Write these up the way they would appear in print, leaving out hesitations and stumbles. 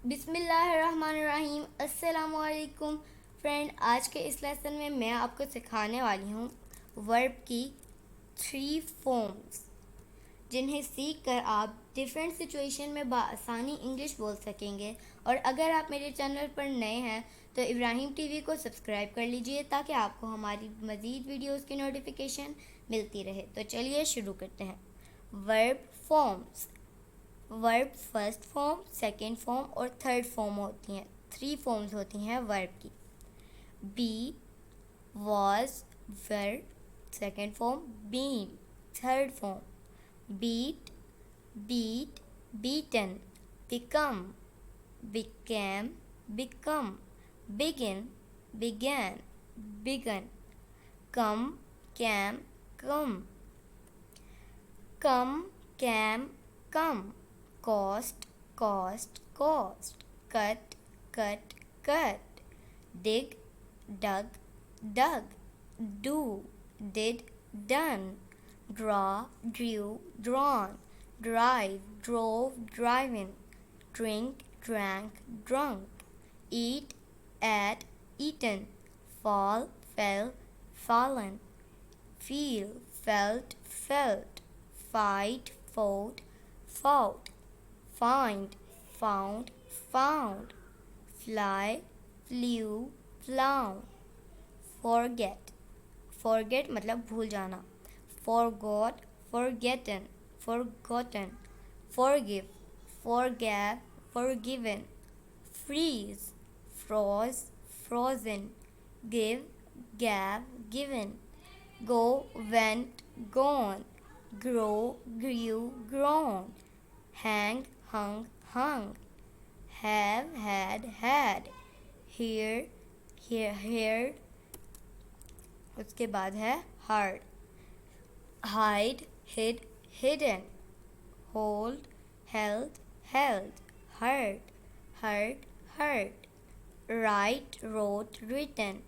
बिस्मिल्लाहिर्रहमानिर्रहीम। अस्सलामुअलैकुम फ्रेंड, आज के इस लेसन में मैं आपको सिखाने वाली हूँ वर्ब की 3 फॉर्म्स, जिन्हें सीख कर आप डिफरेंट सिचुएशन में बआसानी इंग्लिश बोल सकेंगे। और अगर आप मेरे चैनल पर नए हैं तो इब्राहिम टीवी को सब्सक्राइब कर लीजिए ताकि आपको हमारी मज़ीद वीडियोस की नोटिफिकेशन मिलती रहे। तो चलिए शुरू करते हैं। Verb forms. Verb first form, second form और थर्ड फॉर्म होती हैं। 3 फॉर्म्स होती हैं वर्ब की। Be was verb second form, been third form, beat beat beaten, become became become, begin began begun, come came come, come came come, cost cost cost, cut cut cut, dig dug dug, do did done, draw drew drawn, drive drove driven, drink drank drunk, eat ate eaten, fall fell fallen, feel felt felt, fight fought fought, find found found, fly flew flown, forget forget मतलब भूल जाना, forgot forgotten forgotten, forgive forgave forgiven, freeze froze frozen, give gave given, go went gone, grow grew grown, hang hung hung, have had, hear heard, उसके बाद है heard, hide hid hidden, hold held held, hurt hurt hurt, write wrote written,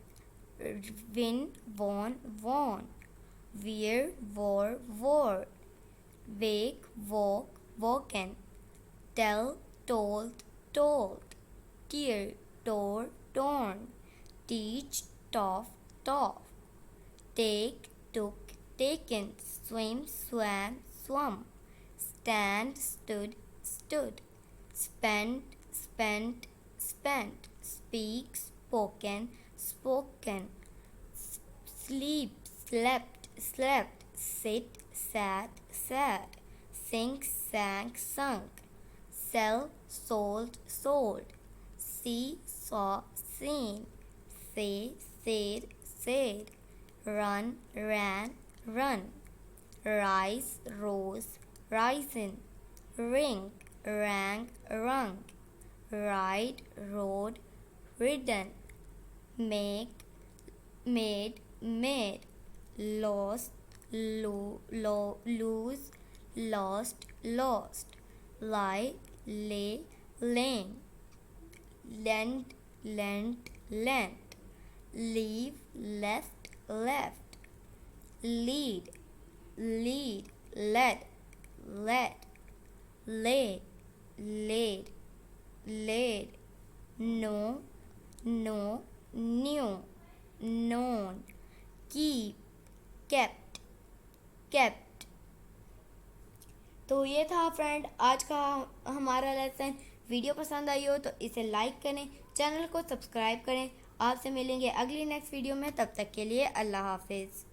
win won won, wear wore wore, wake woke woken, tell told told, tear tore torn, teach taught taught, take took taken, swim swam swum, stand stood stood, spend spent spent, speak spoken spoken, sleep slept slept, sit sat sat, sink sank sunk, sell sold sold, see saw seen, say said said, run ran run, rise rose risen, ring rang rung, ride rode ridden, make made made, lost lose lost lost, lie lay lain, lend lent lent, leave left left, lead lead led led, lay laid laid, know know knew known, keep kept kept। तो ये था friend आज का हमारा lesson. Video पसंद आई हो तो इसे लाइक करें, चैनल को सब्सक्राइब करें। आपसे मिलेंगे अगली नेक्स्ट वीडियो में, तब तक के लिए अल्लाह हाफिज़।